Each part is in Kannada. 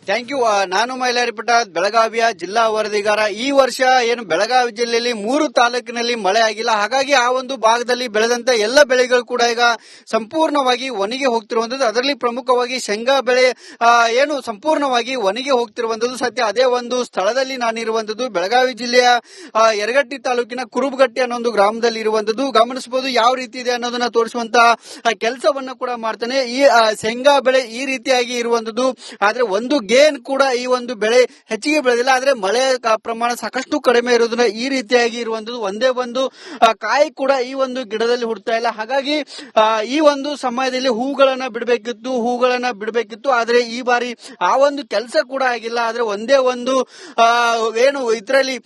Thank you. ನಾನು ಮೈಲಾರಿಪಟ, ಬೆಳಗಾವಿಯ ಜಿಲ್ಲಾ ವರದಿಗಾರ. ಈ ವರ್ಷ ಏನು ಬೆಳಗಾವಿ ಜಿಲ್ಲೆಯಲ್ಲಿ 3 ತಾಲೂಕಿನಲ್ಲಿ ಮಳೆ ಆಗಿಲ್ಲ, ಹಾಗಾಗಿ ಆ ಒಂದು ಭಾಗದಲ್ಲಿ ಬೆಳೆದಂತ ಎಲ್ಲ ಬೆಳೆಗಳು ಕೂಡ ಈಗ ಸಂಪೂರ್ಣವಾಗಿ ಒಣಗಿ ಹೋಗ್ತಿರುವಂತದ್ದು. ಅದರಲ್ಲಿ ಪ್ರಮುಖವಾಗಿ ಶೇಂಗಾ ಬೆಳೆ ಏನು ಸಂಪೂರ್ಣವಾಗಿ ಒಣಗಿ ಹೋಗ್ತಿರುವಂತದ್ದು ಸತ್ಯ. ಅದೇ ಒಂದು ಸ್ಥಳದಲ್ಲಿ ನಾನಿರುವಂತದ್ದು ಬೆಳಗಾವಿ ಜಿಲ್ಲೆಯ ಯರಗಟ್ಟಿ ತಾಲೂಕಿನ ಕುರುಬಗಟ್ಟಿ ಅನ್ನೋ ಒಂದು ಗ್ರಾಮದಲ್ಲಿ ಇರುವಂತದ್ದು. ಗಮನಿಸಬಹುದು ಯಾವ ರೀತಿ ಇದೆ ಅನ್ನೋದನ್ನ ತೋರಿಸುವಂತ ಕೆಲಸವನ್ನ ಕೂಡ ಮಾಡ್ತಾನೆ. ಈ ಶೇಂಗಾ ಬೆಳೆ ಈ ರೀತಿಯಾಗಿ ಇರುವಂತದ್ದು. ಆದ್ರೆ ಒಂದು ಗೇನ್ ಕೂಡ ಈ ಒಂದು ಬೆಳೆ ಹೆಚ್ಚಿಗೆ ಬೆಳೆದಿಲ್ಲ. ಆದ್ರೆ ಮಳೆ ಪ್ರಮಾಣ ಸಾಕಷ್ಟು ಕಡಿಮೆ ಇರೋದ್ರಿಂದ ಈ ರೀತಿಯಾಗಿ ಇರುವಂತದ್ದು. ಒಂದೇ ಒಂದು ಕಾಯಿ ಕೂಡ ಈ ಒಂದು ಗಿಡದಲ್ಲಿ ಹುಡ್ತಾ ಇಲ್ಲ. ಹಾಗಾಗಿ ಈ ಒಂದು ಸಮಯದಲ್ಲಿ ಹೂಗಳನ್ನ ಬಿಡಬೇಕಿತ್ತು. ಆದ್ರೆ ಈ ಬಾರಿ ಆ ಒಂದು ಕೆಲಸ ಕೂಡ ಆಗಿಲ್ಲ. ಆದ್ರೆ ಒಂದೇ ಒಂದು ಏನು ಇದರಲ್ಲಿ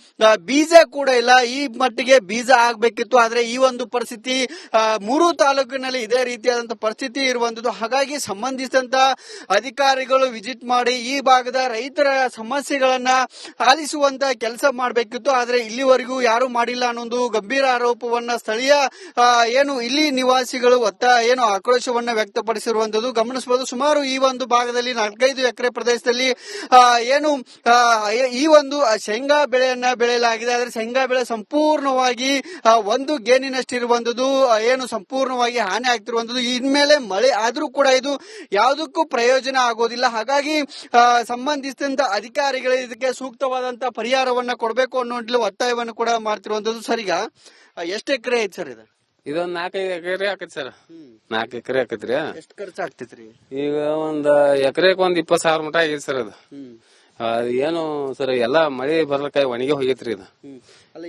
ಬೀಜ ಕೂಡ ಇಲ್ಲ. ಈ ಮಟ್ಟಿಗೆ ಬೀಜ ಆಗ್ಬೇಕಿತ್ತು. ಆದ್ರೆ ಈ ಒಂದು ಪರಿಸ್ಥಿತಿ 3 ತಾಲೂಕಿನಲ್ಲಿ ಇದೇ ರೀತಿಯಾದಂತಹ ಪರಿಸ್ಥಿತಿ ಇರುವಂತದ್ದು. ಹಾಗಾಗಿ ಸಂಬಂಧಿಸಿದಂತ ಅಧಿಕಾರಿಗಳು ವಿಸಿಟ್ ಮಾಡಿ ಈ ಭಾಗದ ರೈತರ ಸಮಸ್ಯೆಗಳನ್ನ ಆಲಿಸುವಂತ ಕೆಲಸ ಮಾಡಬೇಕಿತ್ತು. ಆದ್ರೆ ಇಲ್ಲಿವರೆಗೂ ಯಾರು ಮಾಡಿಲ್ಲ ಅನ್ನೊಂದು ಗಂಭೀರ ಆರೋಪವನ್ನ ಸ್ಥಳೀಯ ಏನು ಇಲ್ಲಿ ನಿವಾಸಿಗಳು ಏನು ಆಕ್ರೋಶವನ್ನ ವ್ಯಕ್ತಪಡಿಸಿರುವಂತದ್ದು ಗಮನಿಸಬಹುದು. ಸುಮಾರು ಈ ಒಂದು ಭಾಗದಲ್ಲಿ 4-5 ಎಕರೆ ಪ್ರದೇಶದಲ್ಲಿ ಏನು ಈ ಒಂದು ಶೇಂಗಾ ಬೆಳೆಯನ್ನ ಬೆಳೆಯಲಾಗಿದೆ. ಆದ್ರೆ ಶೇಂಗಾ ಬೆಳೆ ಸಂಪೂರ್ಣವಾಗಿ ಒಂದು ಗೇನಿನಷ್ಟಿರುವಂತದ್ದು ಏನು ಸಂಪೂರ್ಣವಾಗಿ ಹಾನಿ ಆಗ್ತಿರುವಂತದ್ದು. ಇನ್ಮೇಲೆ ಮಳೆ ಆದ್ರೂ ಕೂಡ ಇದು ಯಾವುದಕ್ಕೂ ಪ್ರಯೋಜನ ಆಗೋದಿಲ್ಲ. ಹಾಗಾಗಿ ಸಂಬಂಧಿಸಿದಂತ ಅಧಿಕಾರಿಗಳು ಇದಕ್ಕೆ ಸೂಕ್ತವಾದಂತಹ ಪರಿಹಾರವನ್ನ ಕೊಡಬೇಕು ಅನ್ನೋ ಒತ್ತಾಯವನ್ನು ಕೂಡ ಮಾಡ್ತಿರುವಂತದ್ದು. ಸರ್, ಈಗ ಎಷ್ಟು ಎಕರೆ ಐತಿ ಸರ್ ಇದು? ಇದೊಂದ್ 4-5 ಎಕರೆ ಆಕೈತಿ ಸರ್. 4 ಎಕರೆ ಆಕೈತ್ರಿ. ಎಷ್ಟು ಖರ್ಚು ಆಗ್ತೈತ್ರಿ? ಈಗ ಒಂದ್ ಎಕರೆಕ್ 20,000 ಮಟ ಆಗೈತಿ ಸರ್. ಅದು ಏನು ಸರ್ ಎಲ್ಲಾ ಮಳೆ ಬರ್ಲಕಾಯಿ ಒಣಗಿ ಹೋಗೈತ್ರಿ ಇದು. ಅಲ್ಲ,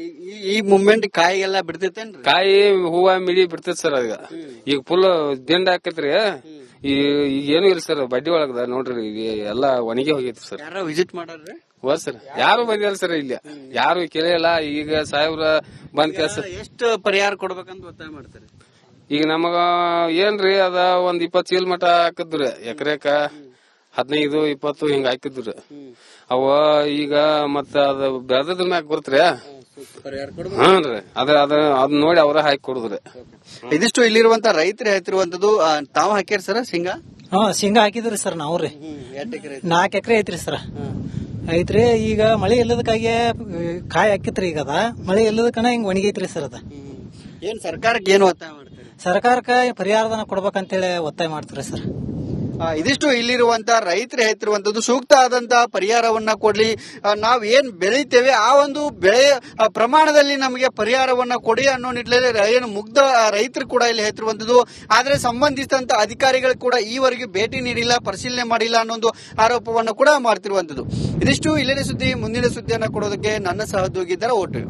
ಈ ಮೂಮೆಂಟ್ ಕಾಯಿ ಎಲ್ಲಾ ಬಿಡ್ತೈತೇನ್ರಿ? ಕಾಯಿ ಹೂವ ಮಿಳಿ ಬಿಡ್ತೈತಿ ಸರ್. ಅದ ಈಗ ಫುಲ್ ದಿಂಡ್ ಹಾಕೈತ್ರಿ. ಈಗ ಏನು ಇಲ್ಲ ಸರ್, ಬಡ್ಡಿ ಒಳಗದ ನೋಡ್ರಿ ಎಲ್ಲಾ ಒಣಗಿ ಹೋಗೈತಿ ಸರ್. ಯಾರ ವಿಸಿಟ್ ಮಾಡ್ರಿ? ಹೋದ್ ಸರ್ ಯಾರು ಬಂದಿಲ್ಲ ಸರ್. ಇಲ್ಲಿ ಯಾರು ಕೇಳಿಲ್ಲ. ಈಗ ಸಾಹೇಬ್ರ ಬಂದ್ ಕೆಲಸ ಎಷ್ಟು ಪರಿಹಾರ ಕೊಡ್ಬೇಕಂತ ಒತ್ತಾಯ ಮಾಡ್ತಾರೆ. ಈಗ ನಮಗ ಏನ್ರಿ ಅದ ಒಂದ್ 20 ಚೀಲ ಮಟ ಹಾಕಿದ್ರಿ. ಎಕರೆಕ 15-20 ಹಿಂಗ ಹಾಕಿದ್ರಿ. ಅವ ಈಗ ಮತ್ತ ಅದ ಬೆಳೆದ್ರ ಮ್ಯಾಗ ಬರ್ತ್ರಿ. ಹ್ಞೂನ್ರಿ, ಅದ್ ನೋಡಿ ಅವ್ರ ಹಾಕಿ ಕೊಡುದ್ರಿ. ಇದಿಷ್ಟು ಇಲ್ಲಿರುವಂತ ರೈತರು ಹೇಳ್ತಿರುವಂತದ್ದು. ತಾವು ಹಾಕ್ಯಾರ ಸರ್ ಶೇಂಗಾ? ಶೇಂಗಾ ಹಾಕಿದ್ರಿ ಸರ್ ನಾವ್ರಿ. 4 ಎಕರೆ ಐತ್ರಿ ಸರ್. ಐತ್ರಿ. ಈಗ ಮಳೆ ಇಲ್ಲದಕ್ಕಾಗಿ ಕಾಯಿ ಹಾಕಿತ್ರಿ. ಈಗ ಅದ ಮಳೆ ಇಲ್ಲದಕ್ಕನ ಹಿಂಗ್ ಒಣಗೈತ್ರಿ ಸರ್. ಅದ ಏನ್ ಸರ್ಕಾರಕ್ಕೆ ಏನು ಒತ್ತಾಯ ಮಾಡ್ತಾರೆ? ಸರ್ಕಾರಕ್ಕೆ ಪರಿಹಾರಧನ ಕೊಡ್ಬೇಕಂತೇಳಿ ಒತ್ತಾಯ ಮಾಡ್ತಾರೆ ಸರ್. ಇದಿಷ್ಟು ಇಲ್ಲಿರುವಂತ ರೈತರು ಹೇಳ್ತಿರುವಂತದ್ದು. ಸೂಕ್ತ ಆದಂತಹ ಪರಿಹಾರವನ್ನ ಕೊಡ್ಲಿ. ನಾವ್ ಏನ್ ಬೆಳೀತೇವೆ ಆ ಒಂದು ಬೆಳೆ ಪ್ರಮಾಣದಲ್ಲಿ ನಮಗೆ ಪರಿಹಾರವನ್ನ ಕೊಡಿ ಅನ್ನೋ ನಿಟ್ಟಿನಲ್ಲಿ ಏನು ಮುಗ್ಧ ರೈತರು ಕೂಡ ಇಲ್ಲಿ ಹೇಳ್ತಿರುವಂತದ್ದು. ಆದ್ರೆ ಸಂಬಂಧಿಸಿದಂತ ಅಧಿಕಾರಿಗಳು ಕೂಡ ಈವರೆಗೂ ಭೇಟಿ ನೀಡಿಲ್ಲ, ಪರಿಶೀಲನೆ ಮಾಡಿಲ್ಲ ಅನ್ನೋ ಒಂದು ಆರೋಪವನ್ನು ಕೂಡ ಮಾಡ್ತಿರುವಂತದ್ದು. ಇದಿಷ್ಟು ಇಲ್ಲಿನ ಸುದ್ದಿ. ಮುಂದಿನ ಸುದ್ದಿಯನ್ನ ಕೊಡೋದಕ್ಕೆ ನನ್ನ ಸಹೋದ್ಯೋಗಿ ಇದ್ದಾರೆ. ಓಟು.